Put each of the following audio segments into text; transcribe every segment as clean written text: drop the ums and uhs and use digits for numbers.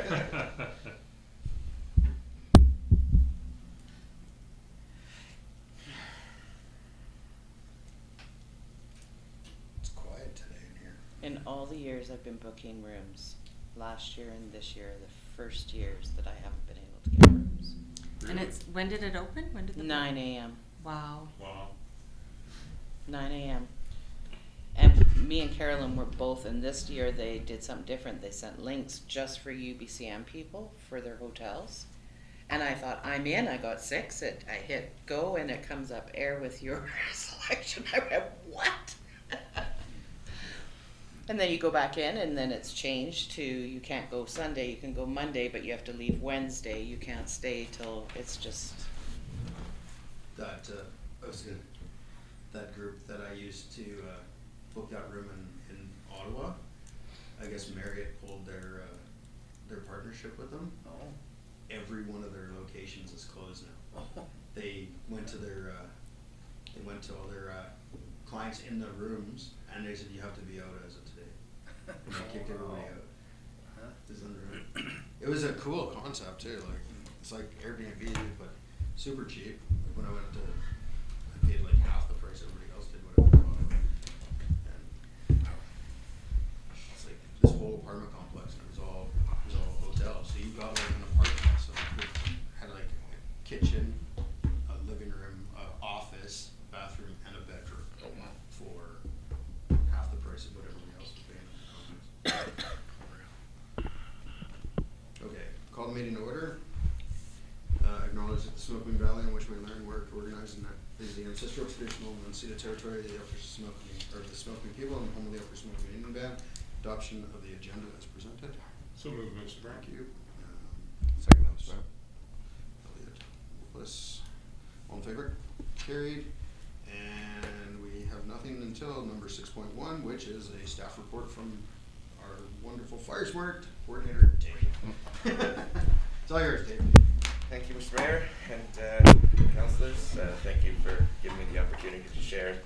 It's quiet today in here. In all the years I've been booking rooms, last year and this year are the first years that I haven't been able to get rooms. Really? And it's, when did it open? When did the 9 a.m. Wow. Wow. 9 a.m. And me and Carolyn were both, and this year they did something different. They sent links just for UBCM people for their hotels. And I thought, I'm in. I got 6. I hit go, and it comes up air with your selection. I went, what? And then you go back in, and then it's changed to you can't go Sunday, you can go Monday, but you have to leave Wednesday. You can't stay till it's just. That that group that I used to book that room in Ottawa, I guess Marriott pulled their partnership with them. Oh. Every one of their locations is closed now. They went to all their clients in the rooms, and they said you have to be out as of today. And they kicked everybody out. It's unreal. It was a cool concept too. Like it's like Airbnb, but super cheap. Like when I went to, I paid like half the price everybody else did. Whatever. And it's like this whole apartment complex, and it was all hotels. So you got like an apartment, so it had like a kitchen, a living room, office, bathroom, and a bedroom for half the price of what everybody else was paying. Okay, call the meeting to order. Acknowledge that the Smoking Valley in which we learn, work, organize, and is the ancestral, traditional, and unceded territory of the Upper Smoking, or the Smoking people, and home of the Upper Smoking Indian Band. Adoption of the agenda as presented. So moved, Mr. Brown. Thank you. Second, Mr. Brown. Elliot, Willis, all in favor? Carried. And we have nothing until number 6.1, which is a staff report from our wonderful Fire Smart coordinator, Dave. It's all yours, Dave. Thank you, Mr. Mayor, and councillors. Thank you for giving me the opportunity to share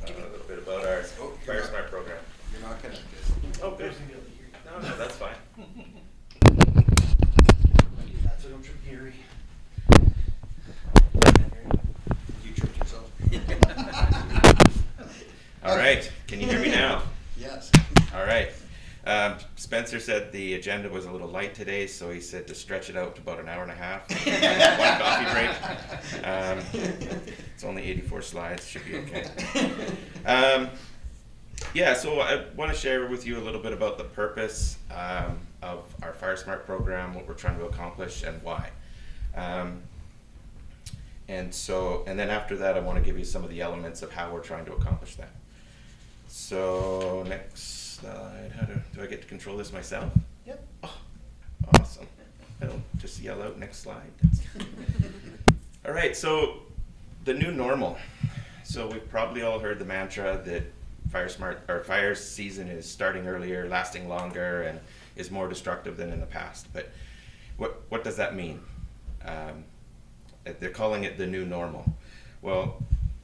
a little bit about our Fire Smart program. You're not gonna Oh, good. No, that's fine. That's what I'm trying to hear. You tricked yourself. All right, can you hear me now? Yes. All right. Spencer said the agenda was a little light today, so he said to stretch it out to about an hour and a half. One coffee break. It's only 84 slides, should be okay. Yeah, so I want to share with you a little bit about the purpose of our Fire Smart program, what we're trying to accomplish, and why. And then after that, I want to give you some of the elements of how we're trying to accomplish that. So next slide. Do I get to control this myself? Yep. Oh, awesome. I don't just yell out next slide. All right, so the new normal. So we've probably all heard the mantra that fire season is starting earlier, lasting longer, and is more destructive than in the past. But what does that mean? They're calling it the new normal. Well,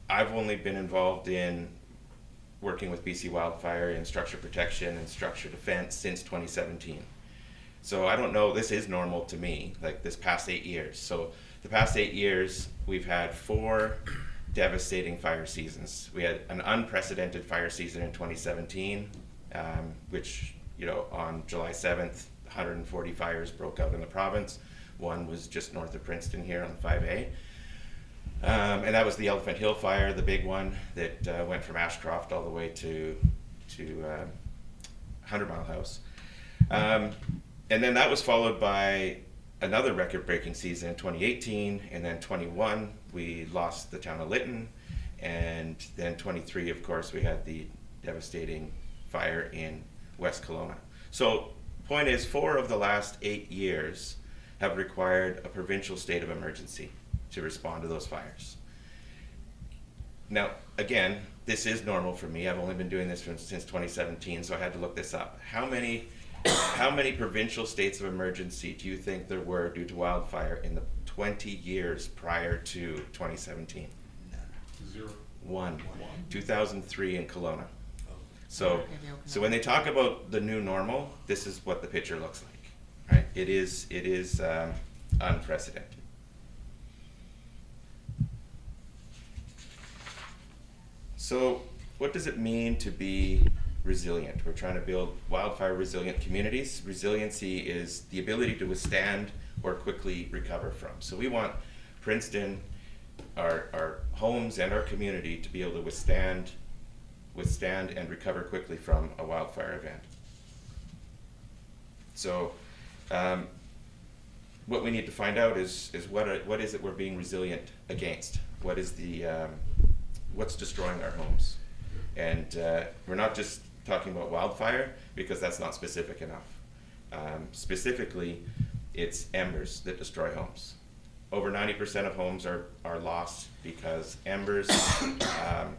I've only been involved in working with BC Wildfire in structure protection and structure defense since 2017. So I don't know, this is normal to me, like this past 8 years. So the past 8 years, we've had 4 devastating fire seasons. We had an unprecedented fire season in 2017, which, on July 7th, 140 fires broke out in the province. One was just north of Princeton here on 5A. And that was the Elephant Hill fire, the big one that went from Ashcroft all the way to 100 Mile House. And then that was followed by another record-breaking season in 2018, and then 21 we lost the town of Lytton, and then 23, of course, we had the devastating fire in West Kelowna. So point is, 4 of the last 8 years have required a provincial state of emergency to respond to those fires. Now, again, this is normal for me. I've only been doing this since 2017, so I had to look this up. How many provincial states of emergency do you think there were due to wildfire in the 20 years prior to 2017? None. 0. One. 2003 in Kelowna. Oh. So when they talk about the new normal, this is what the picture looks like. right? It is unprecedented. So what does it mean to be resilient? We're trying to build wildfire resilient communities. Resiliency is the ability to withstand or quickly recover from. So we want Princeton, our homes and our community to be able to withstand and recover quickly from a wildfire event. So what we need to find out is what is it we're being resilient against? What is what's destroying our homes? And we're not just talking about wildfire, because that's not specific enough. Specifically, it's embers that destroy homes. Over 90% of homes are lost because embers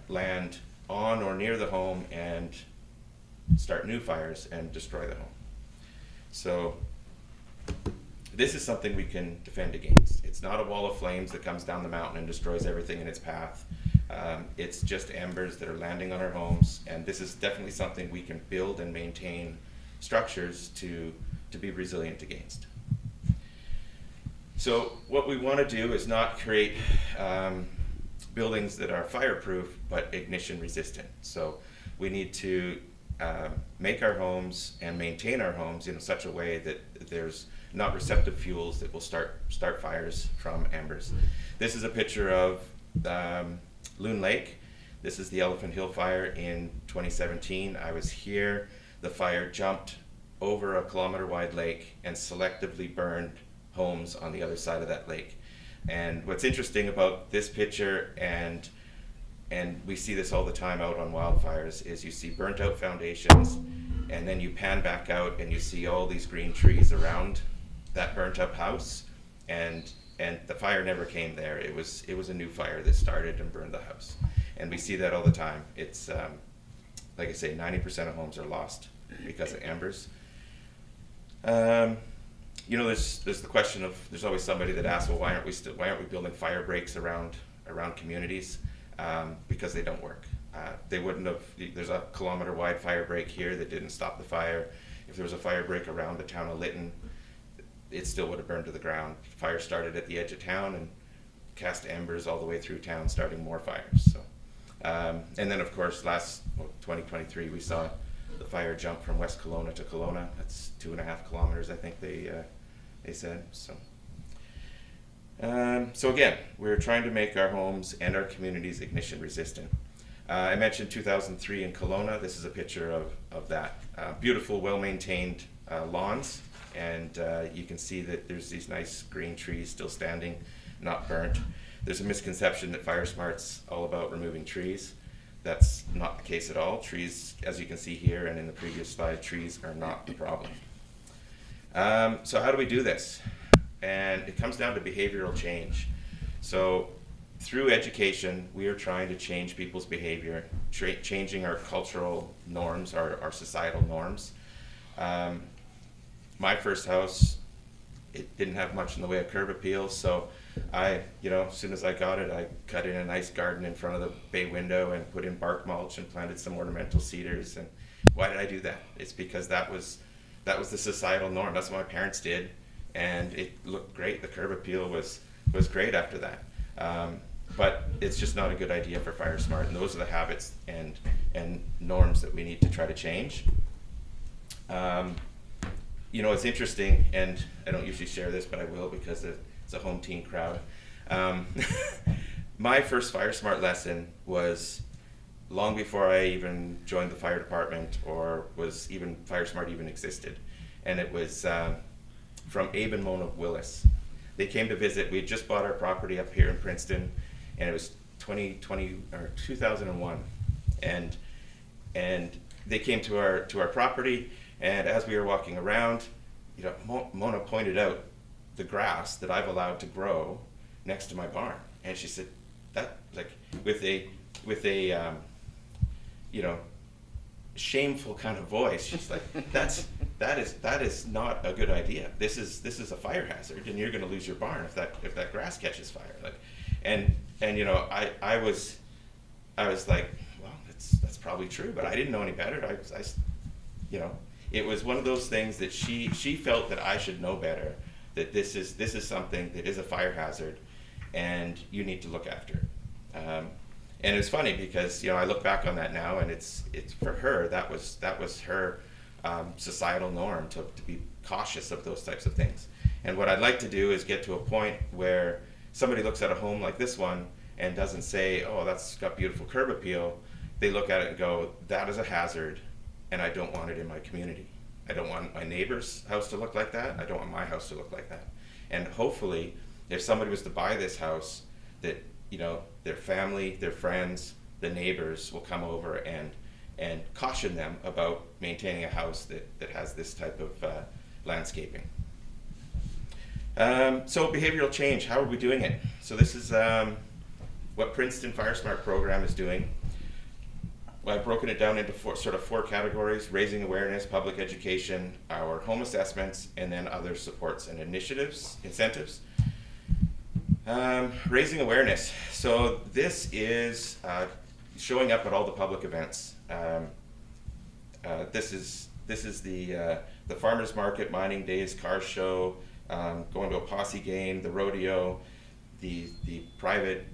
land on or near the home and start new fires and destroy the home. So this is something we can defend against. It's not a wall of flames that comes down the mountain and destroys everything in its path. It's just embers that are landing on our homes, and this is definitely something we can build and maintain structures to be resilient against. So what we want to do is not create buildings that are fireproof but ignition resistant. So we need to make our homes and maintain our homes in such a way that there's not receptive fuels that will start fires from embers. This is a picture of Loon Lake. This is the Elephant Hill fire in 2017. I was here. The fire jumped over a kilometer-wide lake and selectively burned homes on the other side of that lake. And what's interesting about this picture, and we see this all the time out on wildfires, is you see burnt out foundations, and then you pan back out and you see all these green trees around that burnt up house, and the fire never came there. It was a new fire that started and burned the house. And we see that all the time. It's like I say, 90% of homes are lost because of embers. You know, there's the question of, there's always somebody that asks, well, why aren't we building fire breaks around communities? Because they don't work. They wouldn't have. There's a kilometer-wide fire break here that didn't stop the fire. If there was a fire break around the town of Lytton, it still would have burned to the ground. Fire started at the edge of town and cast embers all the way through town, starting more fires. So, and then of course, 2023, we saw the fire jump from West Kelowna to Kelowna. That's 2.5 kilometers, I think they said. So, so again, we're trying to make our homes and our communities ignition resistant. I mentioned 2003 in Kelowna. This is a picture of that. Beautiful, well-maintained lawns, and you can see that there's these nice green trees still standing, not burnt. There's a misconception that Fire Smart's all about removing trees. That's not the case at all. Trees, as you can see here and in the previous slide, trees are not the problem. So how do we do this? And it comes down to behavioral change. So through education, we are trying to change people's behavior, changing our cultural norms, our societal norms. My first house, it didn't have much in the way of curb appeal, so as soon as I got it, I cut in a nice garden in front of the bay window and put in bark mulch and planted some ornamental cedars. And why did I do that? It's because that was the societal norm. That's what my parents did, and it looked great. The curb appeal was great after that. But it's just not a good idea for Fire Smart, and those are the habits and norms that we need to try to change. It's interesting, and I don't usually share this, but I will because it's a home teen crowd. My first Fire Smart lesson was long before I even joined the fire department or Fire Smart even existed. And it was from Abe and Mona Willis. They came to visit. We had just bought our property up here in Princeton, and it was 2001. And they came to our property, and as we were walking around, Mona pointed out the grass that I've allowed to grow next to my barn, and she said that, like, with a shameful kind of voice, she's like, that is not a good idea. This is a fire hazard, and you're going to lose your barn if that grass catches fire. Like, and I was like, well, that's probably true, but I didn't know any better. it was one of those things that she felt that I should know better, that this is something that is a fire hazard, and you need to look after it. And it's funny because, you know, I look back on that now, and it's for her, that was her societal norm to be cautious of those types of things. And what I'd like to do is get to a point where somebody looks at a home like this one and doesn't say, oh, that's got beautiful curb appeal. They look at it and go, that is a hazard, and I don't want it in my community. I don't want my neighbor's house to look like that. I don't want my house to look like that. And hopefully, if somebody was to buy this house, that, you know, their family, their friends, the neighbors will come over and caution them about maintaining a house that has this type of landscaping. So behavioral change, how are we doing it? So this is what Princeton FireSmart program is doing. I've broken it down into four categories: raising awareness, public education, our home assessments, and then other supports and incentives. Raising awareness. So this is showing up at all the public events. This is the farmers market, mining days, car show, going to a posse game, the rodeo, the private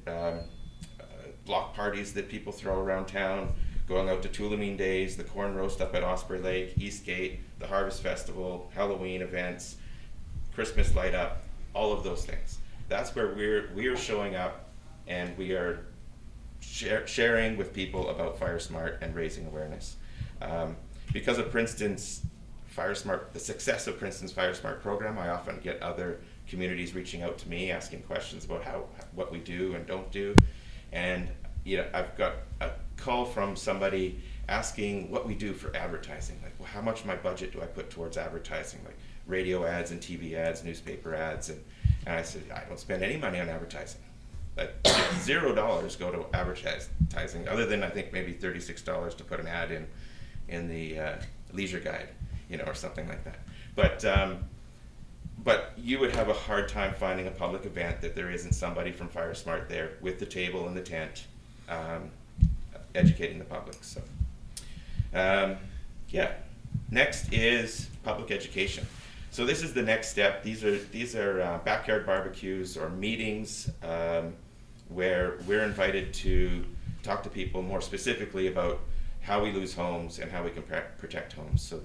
block parties that people throw around town, going out to Tulameen days, the corn roast up at Osprey Lake, Eastgate, the Harvest Festival, Halloween events, Christmas light up, all of those things. That's where we're showing up, and we are sharing with people about FireSmart and raising awareness. Because of Princeton's FireSmart, the success of Princeton's FireSmart program, I often get other communities reaching out to me asking questions about what we do and don't do. And you know, I've got a call from somebody asking what we do for advertising. Like, well, how much of my budget do I put towards advertising, like radio ads and TV ads, newspaper ads? And I said, I don't spend any money on advertising. Like $0 go to advertising, other than I think maybe $36 to put an ad in the Leisure Guide, you know, or something like that. But you would have a hard time finding a public event that there isn't somebody from FireSmart there with the table and the tent, educating the public. So, yeah. Next is public education. So this is the next step. These are backyard barbecues or meetings where we're invited to talk to people more specifically about how we lose homes and how we can protect homes. So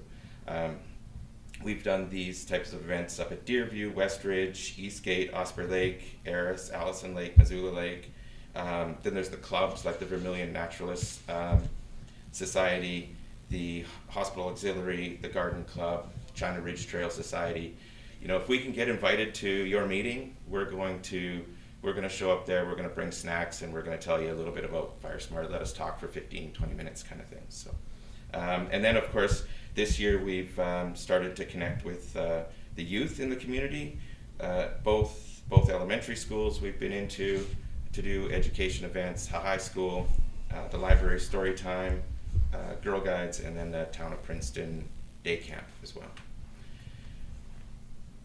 we've done these types of events up at Deerview, Westridge, Eastgate, Osprey Lake, Eris, Allison Lake, Missoula Lake. Then there's the clubs like the Vermilion Naturalists Society, the Hospital Auxiliary, the Garden Club, China Ridge Trail Society. You know, if we can get invited to your meeting, we're going to show up there, we're going to bring snacks, and we're going to tell you a little bit about FireSmart. Let us talk for 15, 20 minutes kind of thing. So, and then of course, this year we've started to connect with the youth in the community, both elementary schools we've been into to do education events, high school, the library story time, Girl Guides, and then the Town of Princeton day camp as well.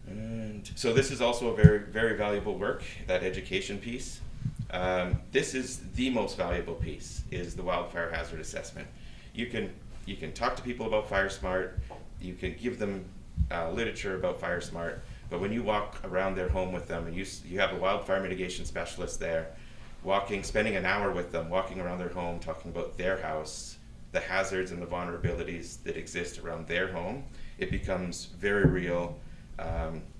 And so this is also a very, very valuable work, that education piece. This is the most valuable piece, is the wildfire hazard assessment. You can talk to people about FireSmart, you can give them literature about FireSmart, but when you walk around their home with them and you have a wildfire mitigation specialist there, spending an hour with them, walking around their home, talking about their house, the hazards and the vulnerabilities that exist around their home, it becomes very real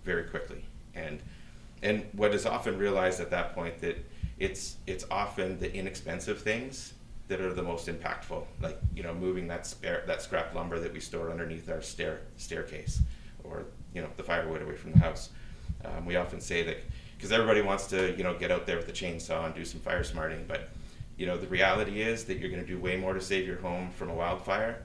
very quickly. And what is often realized at that point, that it's often the inexpensive things that are the most impactful, like, you know, moving that scrap lumber that we store underneath our staircase, or, you know, the firewood away from the house. We often say that because everybody wants to, you know, get out there with the chainsaw and do some fire smarting, but you know, the reality is that you're going to do way more to save your home from a wildfire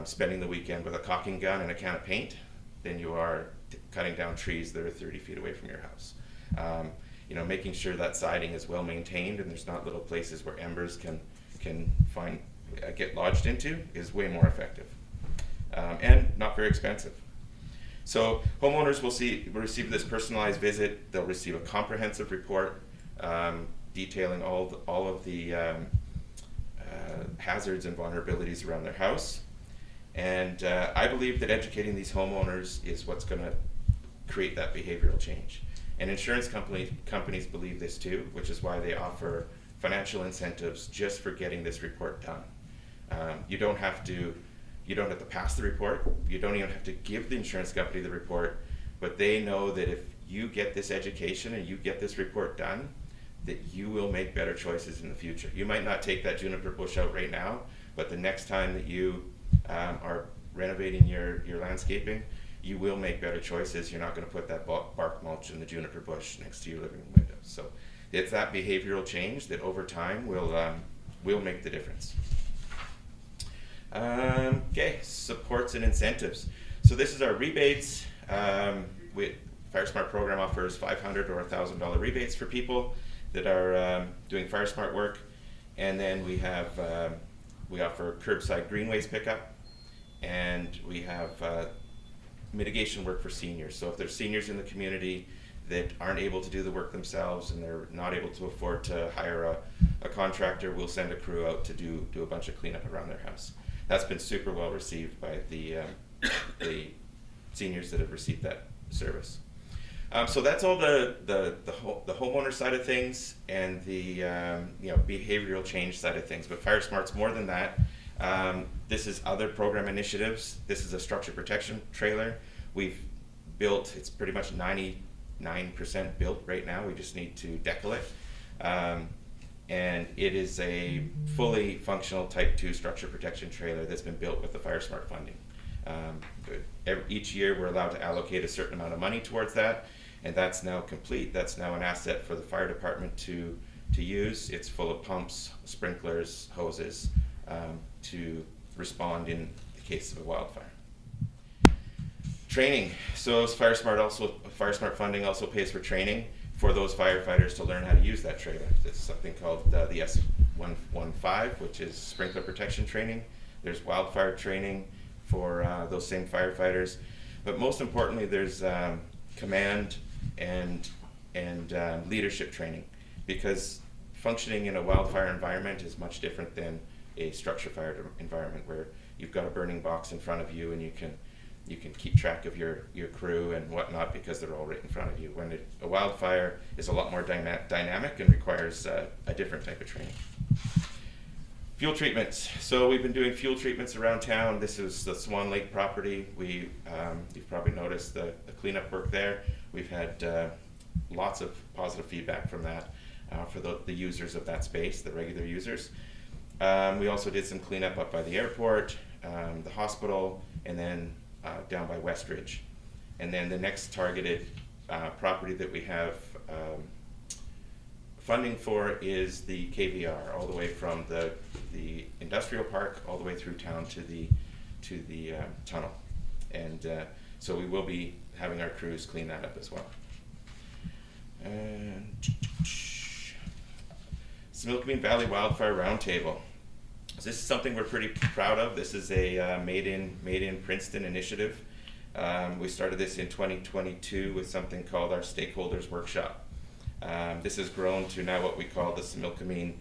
spending the weekend with a caulking gun and a can of paint than you are cutting down trees that are 30 feet away from your house. You know, making sure that siding is well maintained and there's not little places where embers can get lodged into is way more effective and not very expensive. So homeowners will receive this personalized visit. They'll receive a comprehensive report detailing all of the hazards and vulnerabilities around their house. And I believe that educating these homeowners is what's going to create that behavioral change. And insurance companies believe this too, which is why they offer financial incentives just for getting this report done. You don't have to pass the report. You don't even have to give the insurance company the report, but they know that if you get this education and you get this report done, that you will make better choices in the future. You might not take that juniper bush out right now, but the next time that you are renovating your landscaping, you will make better choices. You're not going to put that bark mulch in the juniper bush next to your living room window. So it's that behavioral change that over time will make the difference. Okay, supports and incentives. So this is our rebates. FireSmart program offers $500 or $1,000 rebates for people that are doing FireSmart work, and then we offer curbside greenways pickup, and we have mitigation work for seniors. So if there's seniors in the community that aren't able to do the work themselves and they're not able to afford to hire a contractor, we'll send a crew out to do a bunch of cleanup around their house. That's been super well received by the seniors that have received that service. So that's all the homeowner side of things and the behavioral change side of things. But FireSmart's more than that. This is other program initiatives. This is a structure protection trailer. We've built, it's pretty much 99% built right now. We just need to decal it. And it is a fully functional Type 2 structure protection trailer that's been built with the FireSmart funding. Each year we're allowed to allocate a certain amount of money towards that, and that's now complete. That's now an asset for the fire department to use. It's full of pumps, sprinklers, hoses to respond in the case of a wildfire. Training. So FireSmart funding also pays for training for those firefighters to learn how to use that trailer. It's something called the S115, which is sprinkler protection training. There's wildfire training for those same firefighters, but most importantly, there's command and leadership training, because functioning in a wildfire environment is much different than a structure fire environment where you've got a burning box in front of you and you can keep track of your crew and whatnot because they're all right in front of you. When a wildfire is a lot more dynamic and requires a different type of training. Fuel treatments. So we've been doing fuel treatments around town. This is the Swan Lake property. You've probably noticed the cleanup work there. We've had lots of positive feedback from that for the users of that space, the regular users. We also did some cleanup up by the airport, the hospital, and then down by Westridge. And then the next targeted property that we have funding for is the KVR, all the way from the industrial park all the way through town to the tunnel. And so we will be having our crews clean that up as well. And Similkameen Valley Wildfire Roundtable. So this is something we're pretty proud of. This is a Made in Princeton initiative. We started this in 2022 with something called our Stakeholders Workshop. This has grown to now what we call the Similkameen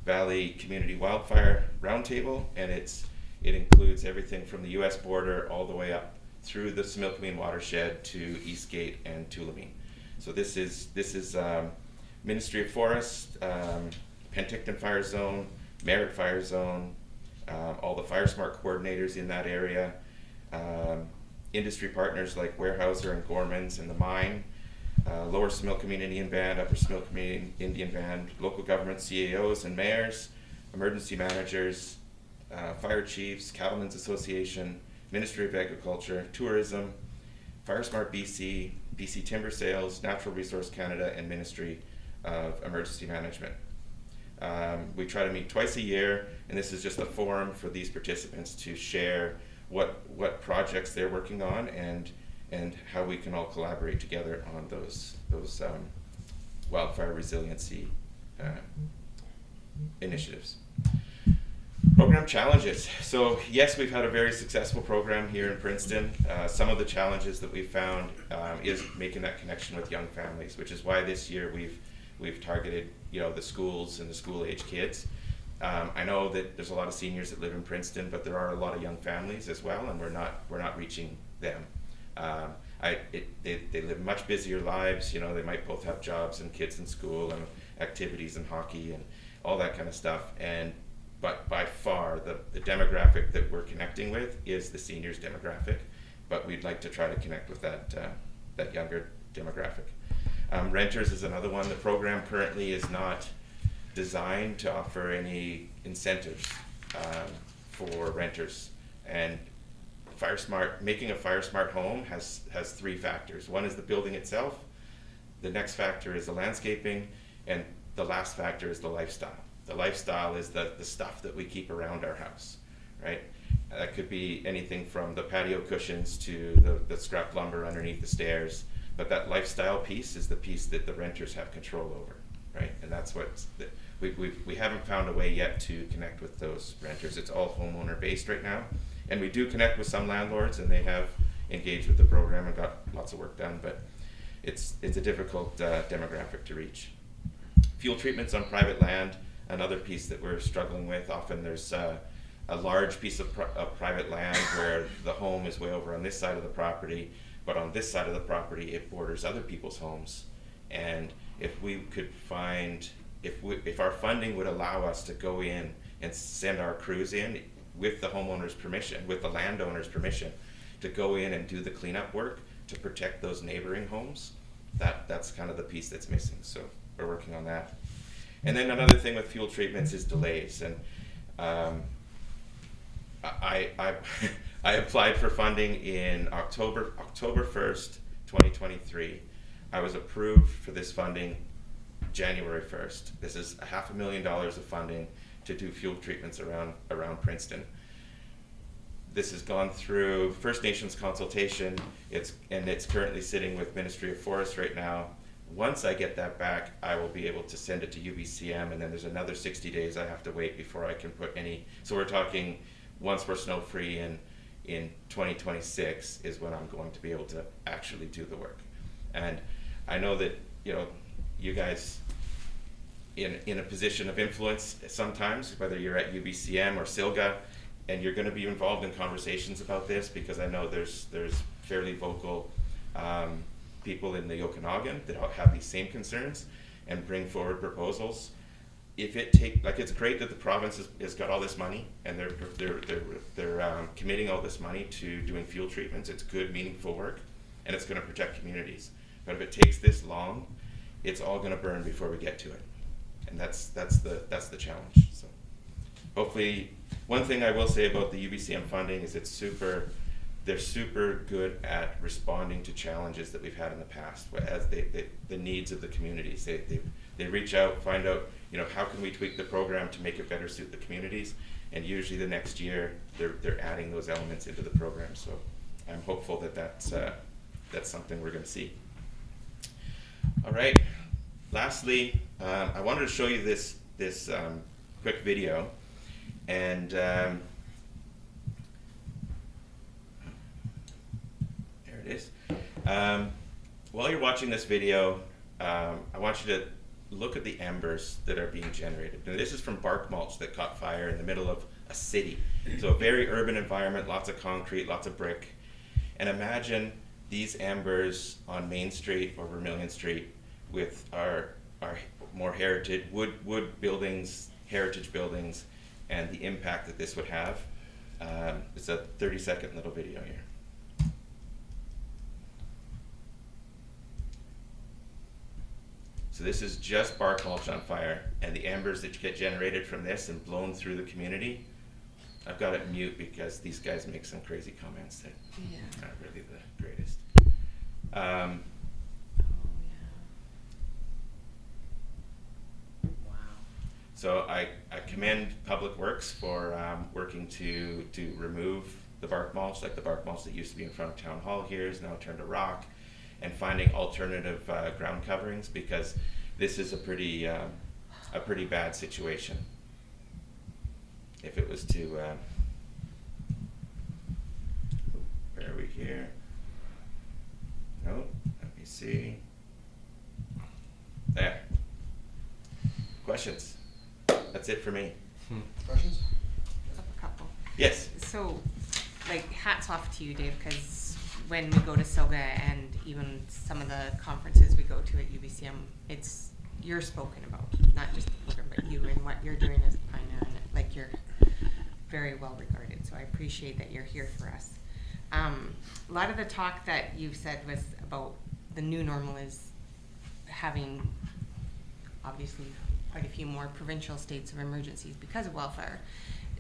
Valley Community Wildfire Roundtable, and it includes everything from the U.S. border all the way up through the Similkameen watershed to Eastgate and Tulameen. So this is Ministry of Forest, Penticton Fire Zone, Merritt Fire Zone, all the FireSmart coordinators in that area, industry partners like Weyerhaeuser and Gormans and the mine, Lower Similkameen Indian Band, Upper Similkameen Indian Band, local government CAOs and mayors, emergency managers, fire chiefs, Cattlemen's Association, Ministry of Agriculture, Tourism, FireSmart BC, BC Timber Sales, Natural Resource Canada, and Ministry of Emergency Management. We try to meet twice a year, and this is just a forum for these participants to share what projects they're working on and how we can all collaborate together on those wildfire resiliency initiatives. Program challenges. So yes, we've had a very successful program here in Princeton. Some of the challenges that we've found is making that connection with young families, which is why this year we've targeted the schools and the school age kids. I know that there's a lot of seniors that live in Princeton, but there are a lot of young families as well, and we're not reaching them. They live much busier lives. You know, they might both have jobs and kids in school and activities and hockey and all that kind of stuff. But by far, the demographic that we're connecting with is the seniors demographic. But we'd like to try to connect with that younger demographic. Renters is another one. The program currently is not designed to offer any incentives for renters. And making a Fire Smart home has 3 factors. One is the building itself, the next factor is the landscaping, and the last factor is the lifestyle. The lifestyle is the stuff that we keep around our house, right? That could be anything from the patio cushions to the scrap lumber underneath the stairs, but that lifestyle piece is the piece that the renters have control over, right? And that's we haven't found a way yet to connect with those renters. It's all homeowner based right now. And we do connect with some landlords, and they have engaged with the program and got lots of work done, but it's a difficult demographic to reach. Fuel treatments on private land, another piece that we're struggling with. Often there's a large piece of private land where the home is way over on this side of the property, but on this side of the property it borders other people's homes. And if we could find, if our funding would allow us to go in and send our crews in with the homeowner's permission, with the landowner's permission, to go in and do the cleanup work to protect those neighboring homes, that's kind of the piece that's missing. So we're working on that. And then another thing with fuel treatments is delays. And I applied for funding in October 1st, 2023. I was approved for this funding January 1st. This is $500,000 of funding to do fuel treatments around Princeton. This has gone through First Nations consultation. It's currently sitting with Ministry of Forests right now. Once I get that back, I will be able to send it to UBCM, and then there's another 60 days I have to wait before I can put any. So we're talking once we're snow free in 2026 is when I'm going to be able to actually do the work. And I know that, you know, you guys in a position of influence sometimes, whether you're at UBCM or SILGA, and you're going to be involved in conversations about this, because I know there's fairly vocal people in the Okanagan that have these same concerns and bring forward proposals. If it it's great that the province has got all this money and they're committing all this money to doing fuel treatments. It's good, meaningful work, and it's going to protect communities. But if it takes this long, it's all going to burn before we get to it, and that's the challenge. So hopefully, one thing I will say about the UBCM funding is they're super good at responding to challenges that we've had in the past, as the needs of the communities. They reach out, find out, you know, how can we tweak the program to make it better suit the communities, and usually the next year they're adding those elements into the program. So I'm hopeful that that's something we're going to see. All right. Lastly, I wanted to show you this quick video, and there it is. While you're watching this video, I want you to look at the embers that are being generated. Now, this is from bark mulch that caught fire in the middle of a city. So a very urban environment, lots of concrete, lots of brick. And imagine these embers on Main Street or Vermilion Street with our more heritage wood buildings, heritage buildings, and the impact that this would have. It's a 30-second little video here. So this is just bark mulch on fire, and the embers that get generated from this and blown through the community. I've got it mute because these guys make some crazy comments that aren't really the greatest. So I commend Public Works for working to remove the bark mulch, like the bark mulch that used to be in front of Town Hall here is now turned to rock, and finding alternative ground coverings, because this is a pretty bad situation. If it was to, where are we here? No, let me see. There. Questions? That's it for me. Questions? A couple. Yes. So, like, hats off to you, Dave, because when we go to SOGA and even some of the conferences we go to at UBCM, you're spoken about, not just the program, but you and what you're doing as a pioneer, and like you're very well regarded. So I appreciate that you're here for us. A lot of the talk that you've said was about the new normal is having obviously quite a few more provincial states of emergencies because of wildfire.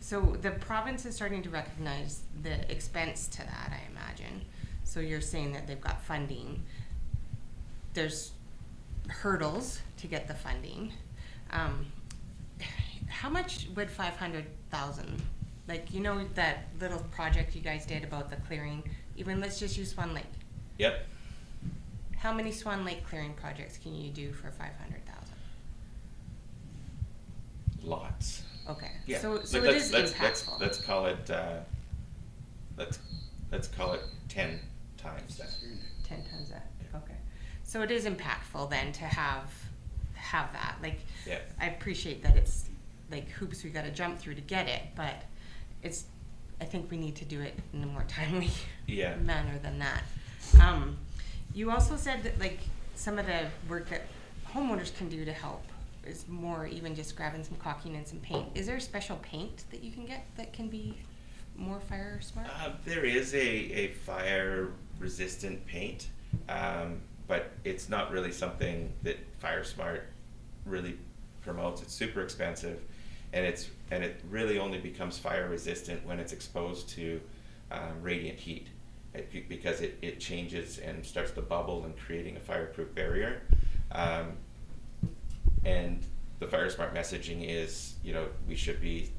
So the province is starting to recognize the expense to that, I imagine. So you're saying that they've got funding. There's hurdles to get the funding. How much would 500,000, like, you know, that little project you guys did about the clearing, even let's just use Swan Lake. Yep. How many Swan Lake clearing projects can you do for 500,000? Lots. Okay. Yeah. So Like, it is impactful. let's call it let's call it 10 times that. 10 times that. Yeah. Okay. So it is impactful then to have that. Like, Yeah. I appreciate that it's like hoops we got to jump through to get it, but I think we need to do it in a more timely Yeah. manner than that. You also said that like some of the work that homeowners can do to help is more even just grabbing some caulking and some paint. Is there special paint that you can get that can be more fire smart? There is a fire resistant paint, but it's not really something that Fire Smart really promotes. It's super expensive, and it really only becomes fire resistant when it's exposed to radiant heat, because it changes and starts to bubble and creating a fireproof barrier. And the Fire Smart messaging is, you know, we should be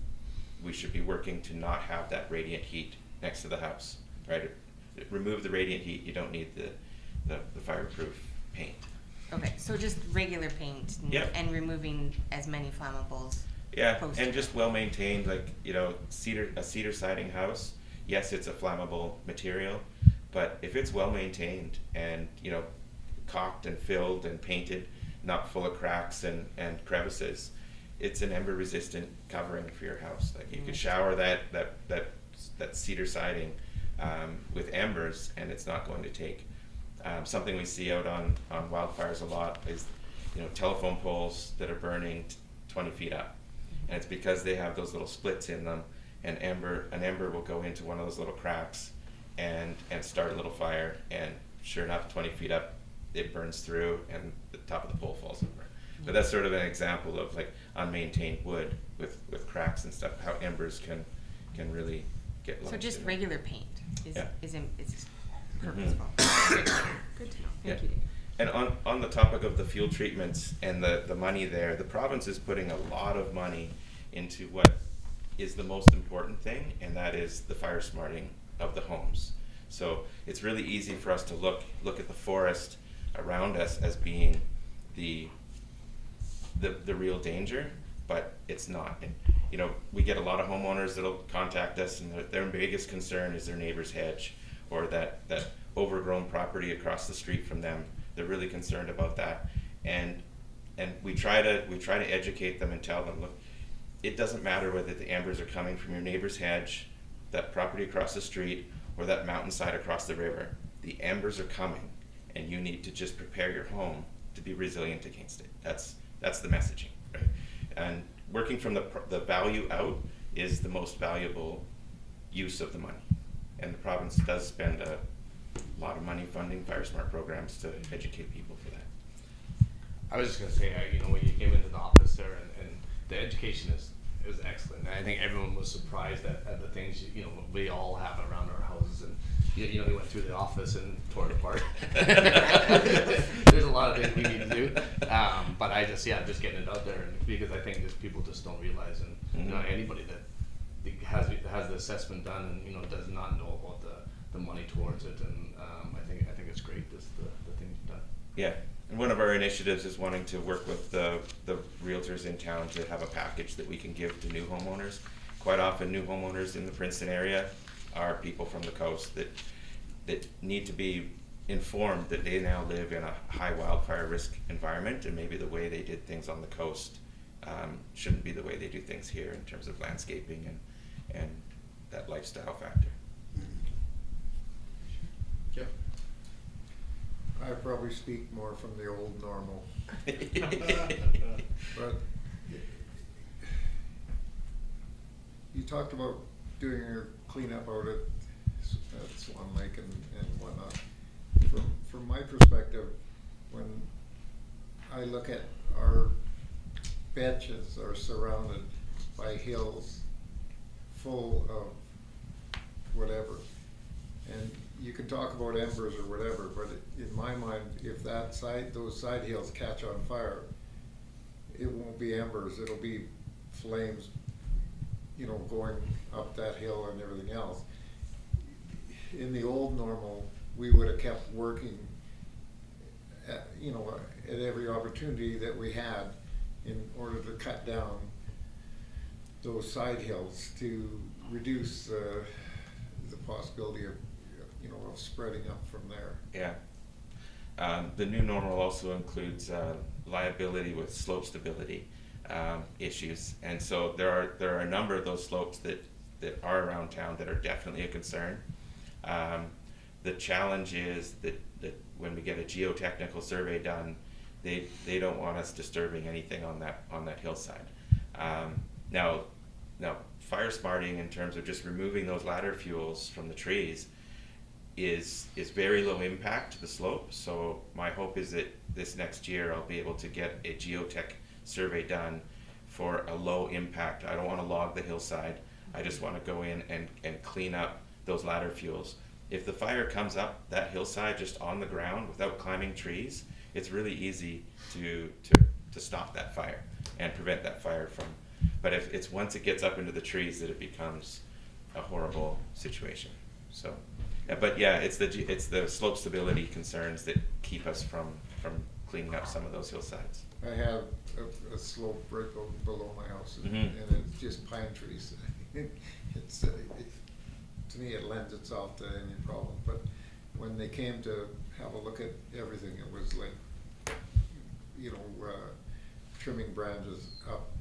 working to not have that radiant heat next to the house, right? Remove the radiant heat. You don't need the fireproof paint. Okay, so just regular paint and, Yep. and removing as many flammables. Yeah, Post and it. just well maintained, like, you know, a cedar siding house. Yes, it's a flammable material, but if it's well maintained and, you know, caulked and filled and painted, not full of cracks and crevices, it's an ember resistant covering for your house. Like, you could shower that cedar siding with embers, and it's not going to take. Something we see out on wildfires a lot is, you know, telephone poles that are burning 20 feet up, and it's because they have those little splits in them, and an ember will go into one of those little cracks and start a little fire, and sure enough, 20 feet up, it burns through and the top of the pole falls over. But that's sort of an example of like unmaintained wood with cracks and stuff, how embers can really get lost. So just in it. regular paint is Yeah. is purposeful. Good to know. Thank you, Dave. And on the topic of the fuel treatments and the money there, the province is putting a lot of money into what is the most important thing, and that is the fire smarting of the homes. So it's really easy for us to look at the forest around us as being the real danger, but it's not. And, you know, we get a lot of homeowners that'll contact us, and their biggest concern is their neighbor's hedge or that overgrown property across the street from them. They're really concerned about that, and we try to educate them and tell them, look, it doesn't matter whether the embers are coming from your neighbor's hedge, that property across the street, or that mountainside across the river. The embers are coming, and you need to just prepare your home to be resilient against it. That's the messaging, right? And working from the value out is the most valuable use of the money. And the province does spend a lot of money funding Fire Smart programs to educate people for that. I was just gonna say, you know, when you came into the office there, and the education is excellent. And I think everyone was surprised at the things you know we all have around our houses, and you know, we went through the office and tore it apart. There's a lot of things we need to do, but just getting it out there, and because I think just people just don't realize, and you know, anybody that has the assessment done and, you know, does not know about the money towards it, and I think it's great the things you've done. Yeah, and one of our initiatives is wanting to work with the realtors in town to have a package that we can give to new homeowners. Quite often, new homeowners in the Princeton area are people from the coast that need to be informed that they now live in a high wildfire risk environment, and maybe the way they did things on the coast shouldn't be the way they do things here in terms of landscaping and that lifestyle factor. Yeah. I probably speak more from the old normal, but you talked about doing your cleanup out at Swan Lake and whatnot. From my perspective, when I look at our benches are surrounded by hills full of whatever. And you can talk about embers or whatever, but in my mind, if those side hills catch on fire, it won't be embers, it'll be flames, you know, going up that hill and everything else. In the old normal, we would have kept working at, you know, at every opportunity that we had in order to cut down those side hills to reduce the possibility of, you know, of spreading up from there. Yeah. The new normal also includes liability with slope stability issues, and so there are a number of those slopes that are around town that are definitely a concern. The challenge is that when we get a geotechnical survey done, they don't want us disturbing anything on that hillside. Now fire smarting in terms of just removing those ladder fuels from the trees is very low impact to the slope. So my hope is that this next year I'll be able to get a geotech survey done for a low impact. I don't want to log the hillside. I just want to go in and clean up those ladder fuels. If the fire comes up that hillside just on the ground without climbing trees, it's really easy to stop that fire and prevent that fire from. But if it's once it gets up into the trees that it becomes a horrible situation. So, but yeah, it's the slope stability concerns that keep us from cleaning up some of those hillsides. I have a slope right below my house, and it's just pine trees. To me, it lends itself to any problem. But when they came to have a look at everything, it was like, you know, trimming branches up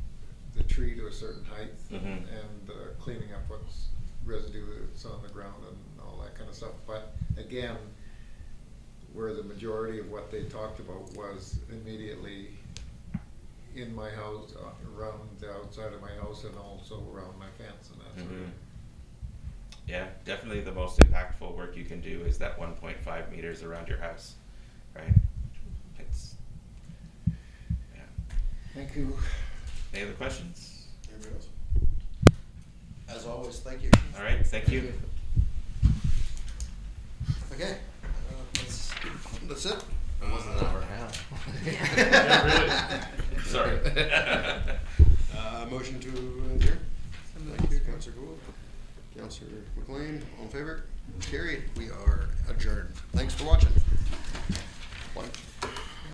the tree to a certain height, and cleaning up what's residue that's on the ground and all that kind of stuff. But again, where the majority of what they talked about was immediately in my house, around the outside of my house, and also around my fence and that sort of thing. Yeah, definitely the most impactful work you can do is that 1.5 meters around your house, right? It's, yeah. Thank you. Any other questions? Anybody else? As always, thank you. All right, thank you. Okay, that's it. It wasn't an hour and a half. Yeah, really? Sorry. Motion to adjourn. Thank you, Councillor Gould. Councillor McLean, all in favor? Carried. We are adjourned. Thanks for watching. Bye.